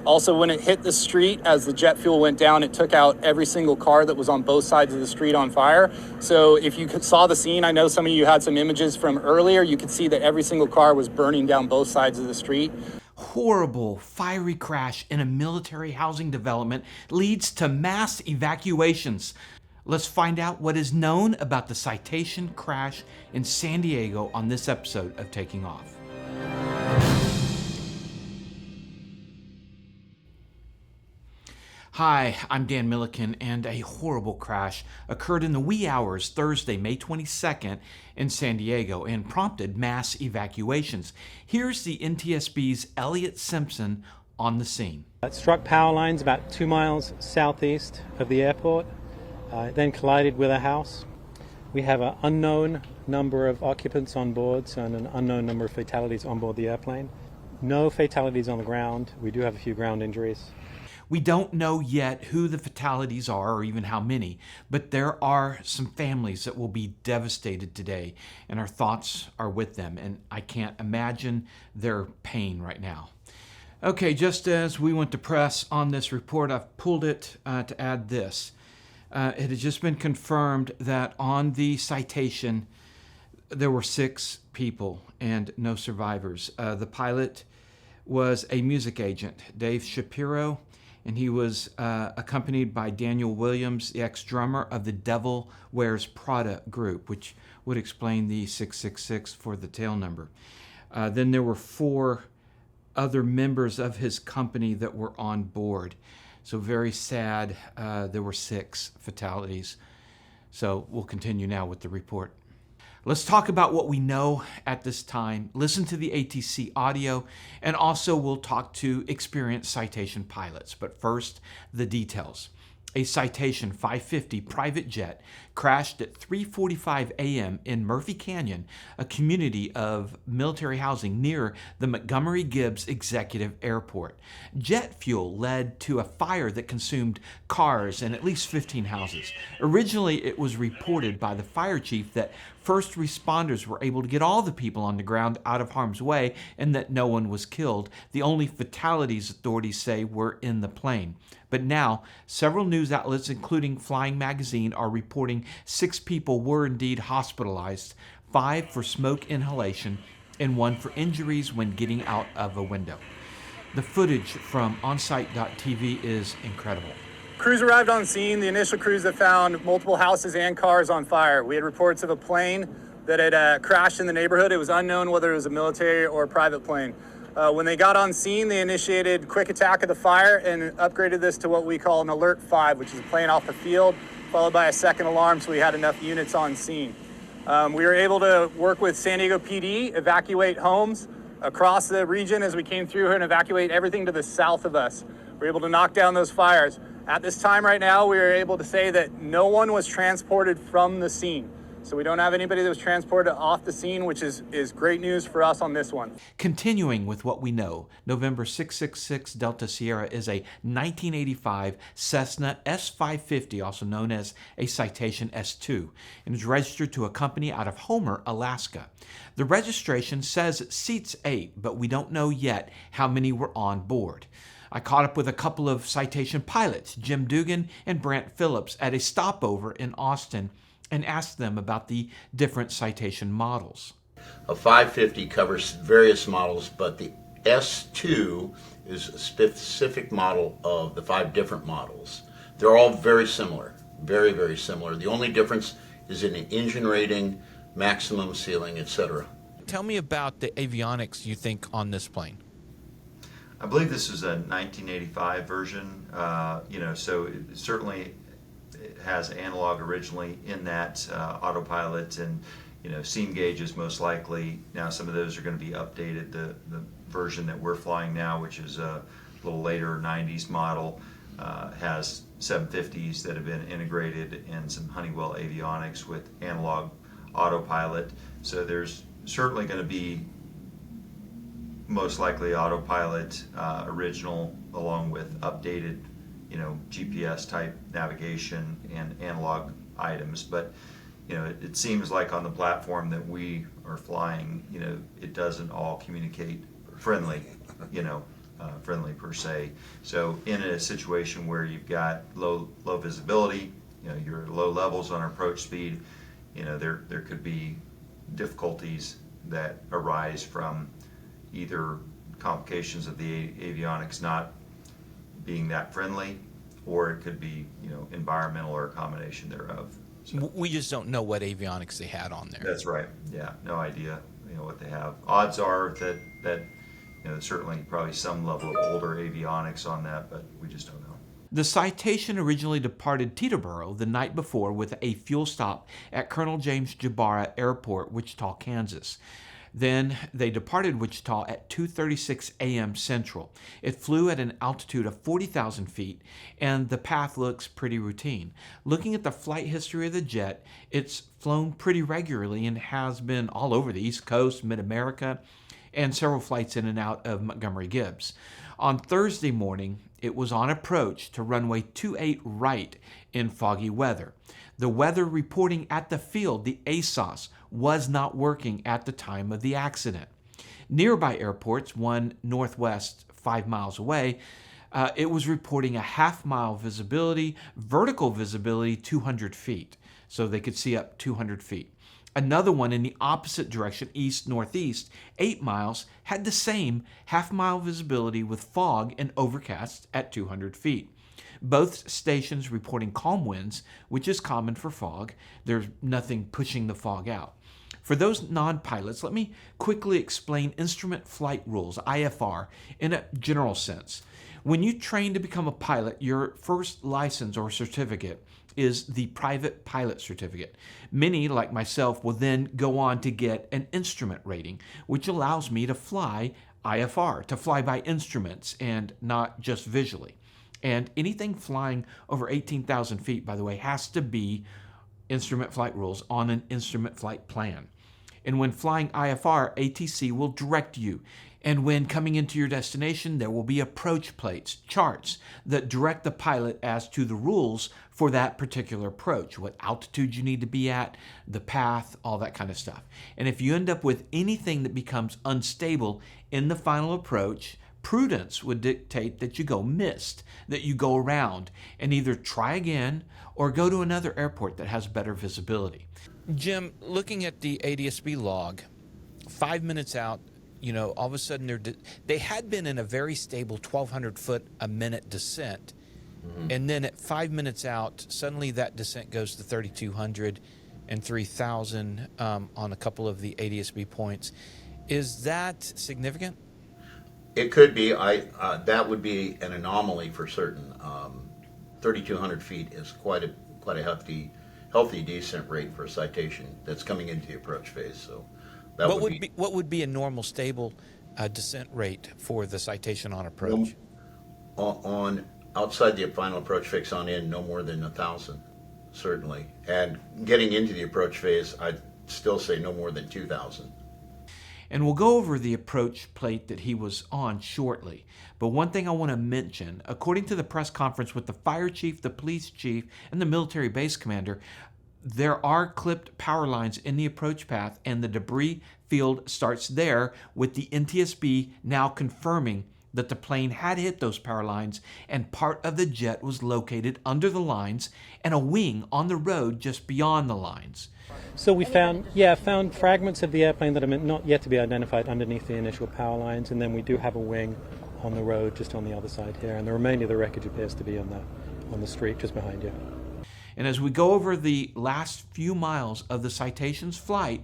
Also, when it hit the street, as the jet fuel went down, it took out every single car that was on both sides of the street on fire. So if you saw the scene, I know some of you had some images from earlier, you could see that every single car was burning down both sides of the street. Horrible fiery crash in a military housing development leads to mass evacuations. Let's find out what is known about the Citation crash in San Diego on this episode of Taking Off. Hi, I'm Dan Milliken, and a horrible crash occurred in the wee hours Thursday, May 22nd in San Diego and prompted mass evacuations. Here's the NTSB's Elliot Simpson on the scene. It struck power lines about 2 miles southeast of the airport, then collided with a house. We have an unknown number of occupants on board, so an unknown number of fatalities on board the airplane. No fatalities on the ground. We do have a few ground injuries. We don't know yet who the fatalities are or even how many, but there are some families that will be devastated today, and our thoughts are with them, and I can't imagine their pain right now. Okay, just as we went to press on this report, I've pulled it to add this. It has just been confirmed that on the Citation, there were 6 people and no survivors. The pilot was a music agent, Dave Shapiro, and he was accompanied by Daniel Williams, the ex-drummer of the Devil Wears Prada group, which would explain the 666 for the tail number. Then there were 4 other members of his company that were on board. So very sad. There were 6 fatalities. So we'll continue now with the report. Let's talk about what we know at this time, listen to the ATC audio, and also we'll talk to experienced Citation pilots. But first, the details. A Citation 550 private jet crashed at 3:45 a.m. in Murphy Canyon, a community of military housing near the Montgomery Gibbs Executive Airport. Jet fuel led to a fire that consumed cars and at least 15 houses. Originally, it was reported by the fire chief that first responders were able to get all the people on the ground out of harm's way and that no one was killed. The only fatalities, authorities say, were in the plane. But now, several news outlets, including Flying Magazine, are reporting 6 people were indeed hospitalized, 5 for smoke inhalation, and 1 for injuries when getting out of a window. The footage from onsite.tv is incredible. Crews arrived on scene. The initial crews that found multiple houses and cars on fire. We had reports of a plane that had crashed in the neighborhood. It was unknown whether it was a military or a private plane. When they got on scene, they initiated quick attack of the fire and upgraded this to what we call an Alert 5, which is a plane off the field, followed by a second alarm, so we had enough units on scene. We were able to work with San Diego PD, evacuate homes across the region as we came through here and evacuate everything to the south of us. We were able to knock down those fires. At this time right now, we are able to say that no one was transported from the scene. So we don't have anybody that was transported off the scene, which is great news for us on this one. Continuing with what we know, November 666 Delta Sierra is a 1985 Cessna S550, also known as a Citation S2, and is registered to a company out of Homer, Alaska. The registration says it seats 8, but we don't know yet how many were on board. I caught up with a couple of Citation pilots, Jim Dugan and Brant Phillips, at a stopover in Austin, and asked them about the different Citation models. A 550 covers various models, but the S2 is a specific model of the 5 different models. They're all very similar, very, very similar. The only difference is in the engine rating, maximum ceiling, etc. Tell me about the avionics you think on this plane. I believe this is a 1985 version, so it certainly it has analog originally in that autopilot and scene gauges most likely. Now some of those are going to be updated. The version that we're flying now, which is a little later 90s model, has 750s that have been integrated and some Honeywell avionics with analog autopilot. So there's certainly going to be most likely autopilot original along with updated GPS type navigation and analog items. But it seems like on the platform that we are flying, it doesn't all communicate friendly, friendly per se. So in a situation where you've got low visibility, you're at low levels on approach speed, there could be difficulties that arise from either complications of the avionics not being that friendly, or it could be environmental or a combination thereof. So, We just don't know what avionics they had on there. that's right. Yeah, no idea what they have. Odds are that certainly probably some level of older avionics on that, but we just don't know. The Citation originally departed Teterboro the night before with a fuel stop at Colonel James Jabara Airport, Wichita, Kansas. Then they departed Wichita at 2:36 a.m. Central. It flew at an altitude of 40,000 feet, and the path looks pretty routine. Looking at the flight history of the jet, it's flown pretty regularly and has been all over the East Coast, Mid-America, and several flights in and out of Montgomery Gibbs. On Thursday morning, it was on approach to runway 28 right in foggy weather. The weather reporting at the field, the ASOS, was not working at the time of the accident. Nearby airports, one northwest 5 miles away, it was reporting a half-mile visibility, vertical visibility 200 feet, so they could see up 200 feet. Another one in the opposite direction, east-northeast, 8 miles, had the same half-mile visibility with fog and overcast at 200 feet. Both stations reporting calm winds, which is common for fog. There's nothing pushing the fog out. For those non-pilots, let me quickly explain instrument flight rules, IFR, in a general sense. When you train to become a pilot, your first license or certificate is the private pilot certificate. Many, like myself, will then go on to get an instrument rating, which allows me to fly IFR, to fly by instruments and not just visually. And anything flying over 18,000 feet, by the way, has to be instrument flight rules on an instrument flight plan. And when flying IFR, ATC will direct you. And when coming into your destination, there will be approach plates, charts that direct the pilot as to the rules for that particular approach, what altitude you need to be at, the path, all that kind of stuff. And if you end up with anything that becomes unstable in the final approach, prudence would dictate that you go missed, that you go around and either try again or go to another airport that has better visibility. Jim, looking at the ADSB log, 5 minutes out, all of a sudden they had been in a very stable 1,200 foot a minute descent. Mm-hmm. And then at 5 minutes out, suddenly that descent goes to 3,200 and 3,000 on a couple of the ADSB points. Is that significant? It could be. That would be an anomaly for certain. 3,200 feet is quite a healthy descent rate for a Citation that's coming into the approach phase. So that what would be a normal stable descent rate for the Citation on approach? On outside the final approach phase on in, no more than 1,000, certainly. And getting into the approach phase, I'd still say no more than 2,000. And we'll go over the approach plate that he was on shortly. But one thing I want to mention, according to the press conference with the fire chief, the police chief, and the military base commander, there are clipped power lines in the approach path, and the debris field starts there, with the NTSB now confirming that the plane had hit those power lines and part of the jet was located under the lines and a wing on the road just beyond the lines. So we found fragments of the airplane that are not yet to be identified underneath the initial power lines, and then we do have a wing on the road just on the other side here, and the remainder of the wreckage appears to be on the street just behind you. And as we go over the last few miles of the Citation's flight,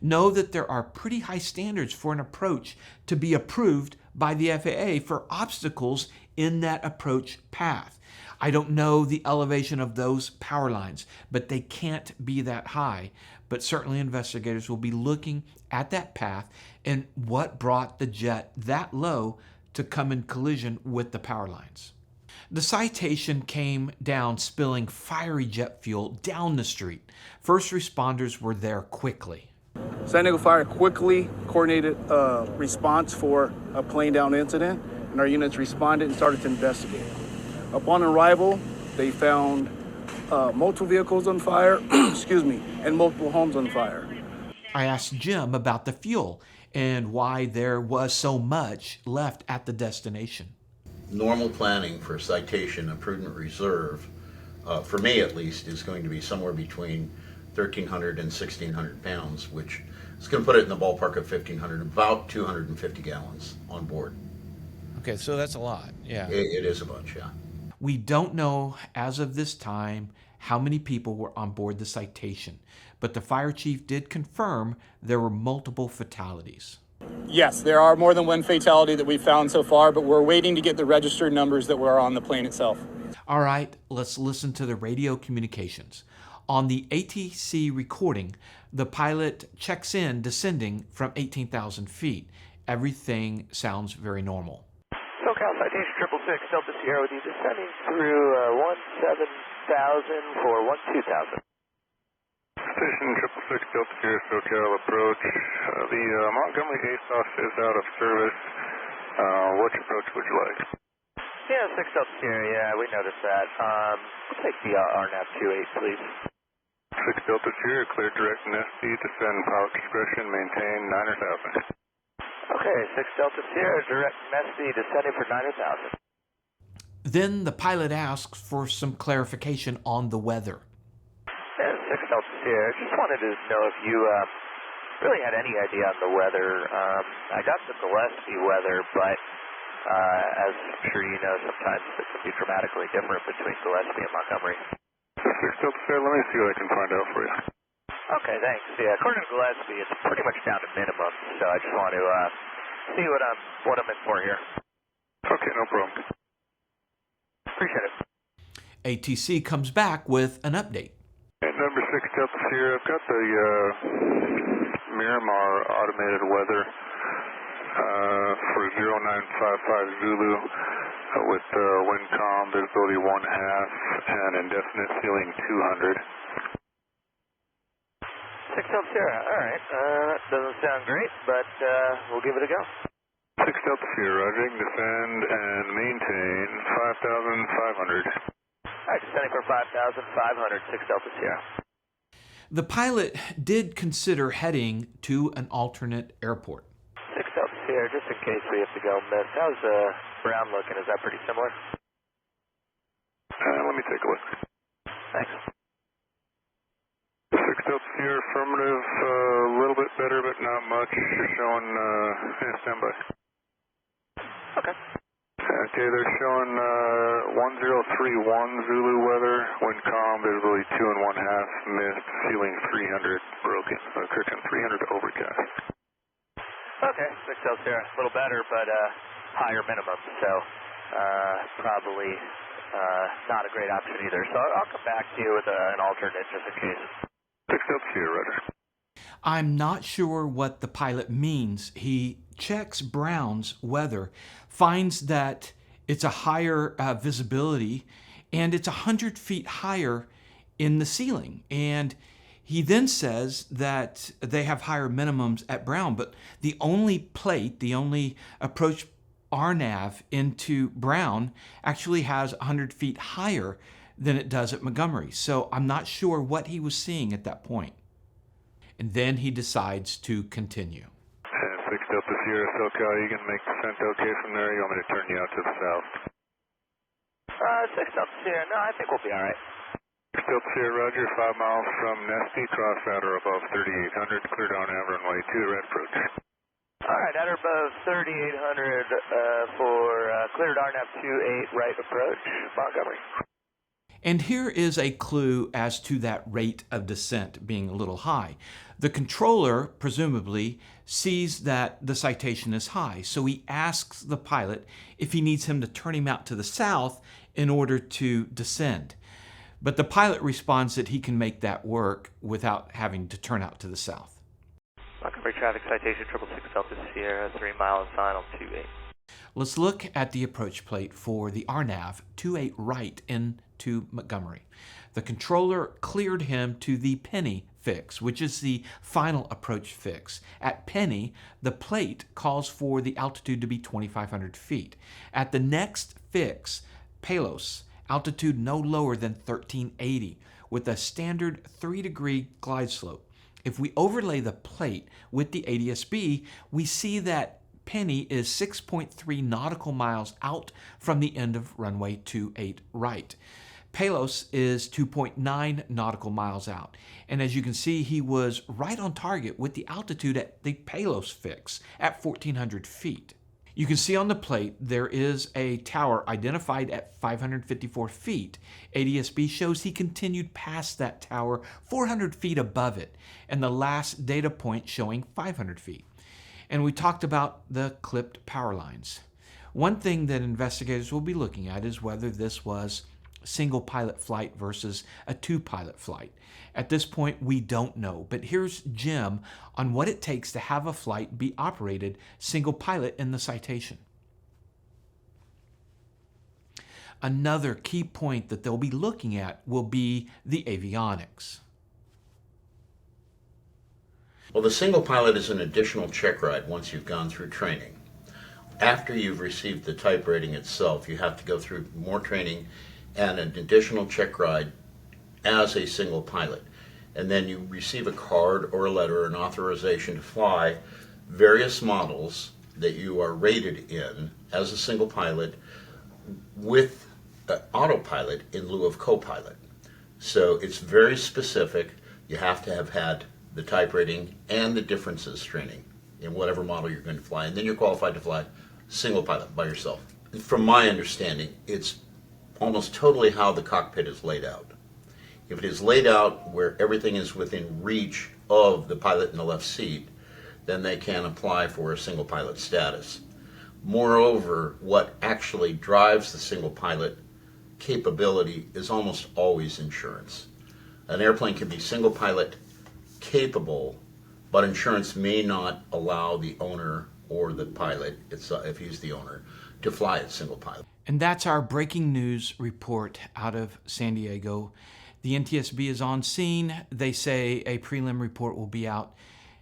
know that there are pretty high standards for an approach to be approved by the FAA for obstacles in that approach path. I don't know the elevation of those power lines, but they can't be that high. But certainly investigators will be looking at that path and what brought the jet that low to come in collision with the power lines. The Citation came down spilling fiery jet fuel down the street. First responders were there quickly. San Diego Fire quickly coordinated a response for a plane down incident, and our units responded and started to investigate. Upon arrival, they found multiple vehicles on fire, and multiple homes on fire. I asked Jim about the fuel, and why there was so much left at the destination. Normal planning for citation, a prudent reserve, for me at least, is going to be somewhere between 1,300 and 1,600 pounds, which is going to put it in the ballpark of 1,500, about 250 gallons on board. Okay, so that's a lot, yeah. It is a bunch, yeah. We don't know as of this time how many people were on board the Citation, but the fire chief did confirm there were multiple fatalities. Yes, there are more than one fatality that we've found so far, but we're waiting to get the registered numbers that were on the plane itself. All right, let's listen to the radio communications. On the ATC recording, the pilot checks in descending from 18,000 feet. Everything sounds very normal. SoCal Citation 666 Delta Sierra with you descending through 17,000 for 12,000. Station 666 Delta Sierra SoCal approach. The Montgomery ASOS is out of service. Which approach would you like? Yeah, 6 Delta Sierra, yeah, we noticed that. We'll take the RNAV 28, please. 6 Delta Sierra, clear direct NSD, descend pilot discretion, maintain 9,000. Okay, 6 Delta Sierra, direct NSD, descending for 9,000. Then the pilot asks for some clarification on the weather. Yeah, 6 Delta Sierra, just wanted to know if you really had any idea on the weather. I got the Gillespie weather, but as I'm sure you know, sometimes it can be dramatically different between Gillespie and Montgomery. 6 Delta Sierra, let me see what I can find out for you. Okay, thanks. Yeah, according to Gillespie, it's pretty much down to minimum, so I just want to see what I'm in for here. Okay, no problem. Appreciate it. ATC comes back with an update. At number 6 Delta Sierra, I've got the Miramar automated weather for 0955 Zulu with wind calm, visibility 1/2, and indefinite ceiling 200. 6 Delta Sierra, all right. Doesn't sound great, but we'll give it a go. 6 Delta Sierra, Roger, descend and maintain 5,500. All right, descending for 5,500, 6 Delta Sierra. The pilot did consider heading to an alternate airport. 6 Delta Sierra, just in case we have to go miss. How's Brown looking? Is that pretty similar? Let me take a look. Thanks. 6 Delta Sierra, affirmative, a little bit better, but not much. You're showing, standby. Okay. Okay, they're showing 1031 Zulu weather, wind calm, visibility 2 1/2, mist, ceiling 300, broken, correction, 300 overcast. Okay, 6 Delta Sierra, a little better, but higher minimum, so probably not a great option either. So I'll come back to you with an alternate just in case. 6 Delta Sierra, Roger. I'm not sure what the pilot means. He checks Brown's weather, finds that it's a higher visibility, and it's 100 feet higher in the ceiling. And he then says that they have higher minimums at Brown, but the only plate, the only approach RNAV into Brown actually has 100 feet higher than it does at Montgomery. So I'm not sure what he was seeing at that point. And then he decides to continue. 6 Delta Sierra, SoCal, you can make descent okay from there? You want me to turn you out to the south? 6 Delta Sierra, no, I think we'll be all right. 6 Delta Sierra, Roger, 5 miles from Nesty, cross at or above 3,800, cleared on runway 2, red approach. All right, at or above 3,800 for cleared RNAV 28, right approach, Montgomery. And here is a clue as to that rate of descent being a little high. The controller, presumably, sees that the citation is high, so he asks the pilot if he needs him to turn him out to the south in order to descend. But the pilot responds that he can make that work without having to turn out to the south. Montgomery traffic citation 666 Delta Sierra, 3 miles final 28. Let's look at the approach plate for the RNAV 28 right into Montgomery. The controller cleared him to the Penny fix, which is the final approach fix. At Penny, the plate calls for the altitude to be 2,500 feet. At the next fix, Palos, altitude no lower than 1,380, with a standard 3-degree glide slope. If we overlay the plate with the ADSB, we see that Penny is 6.3 nautical miles out from the end of runway 28 right. Palos is 2.9 nautical miles out. And as you can see, he was right on target with the altitude at the Palos fix at 1,400 feet. You can see on the plate there is a tower identified at 554 feet. ADSB shows he continued past that tower 400 feet above it, and the last data point showing 500 feet. And we talked about the clipped power lines. One thing that investigators will be looking at is whether this was single pilot flight versus a two pilot flight. At this point, we don't know, but here's Jim on what it takes to have a flight be operated single pilot in the citation. Another key point that they'll be looking at will be the avionics. Well, the single pilot is an additional check ride once you've gone through training. After you've received the type rating itself, you have to go through more training and an additional check ride as a single pilot. And then you receive a card or a letter, an authorization to fly various models that you are rated in as a single pilot with autopilot in lieu of co-pilot. So it's very specific. You have to have had the type rating and the differences training in whatever model you're going to fly, and then you're qualified to fly single pilot by yourself. From my understanding, it's almost totally how the cockpit is laid out. If it is laid out where everything is within reach of the pilot in the left seat, then they can apply for a single pilot status. Moreover, what actually drives the single pilot capability is almost always insurance. An airplane can be single pilot capable, but insurance may not allow the owner or the pilot, if he's the owner, to fly it single pilot. And that's our breaking news report out of San Diego. The NTSB is on scene. They say a prelim report will be out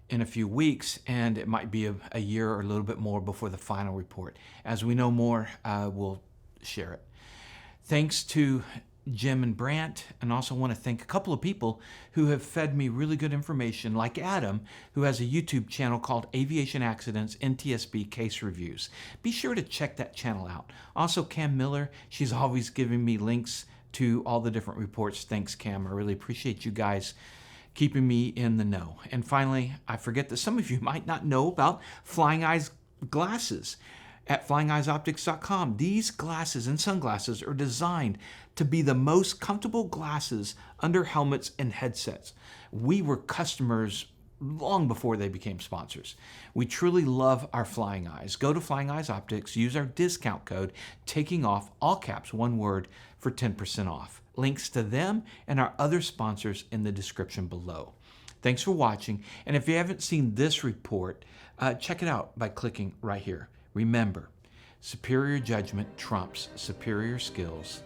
in a few weeks, and it might be a year or a little bit more before the final report. As we know more, we'll share it. Thanks to Jim and Brant, and also want to thank a couple of people who have fed me really good information, like Adam, who has a YouTube channel called Aviation Accidents NTSB Case Reviews. Be sure to check that channel out. Also, Cam Miller, she's always giving me links to all the different reports. Thanks, Cam. I really appreciate you guys keeping me in the know. And finally, I forget that some of you might not know about Flying Eyes glasses at flyingeyesoptics.com. These glasses and sunglasses are designed to be the most comfortable glasses under helmets and headsets. We were customers long before they became sponsors. We truly love our Flying Eyes. Go to Flying Eyes Optics, use our discount code, taking off, all caps, one word, for 10% off. Links to them and our other sponsors in the description below. Thanks for watching, and if you haven't seen this report, check it out by clicking right here. Remember, superior judgment trumps superior skills.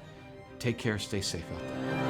Take care, stay safe out there.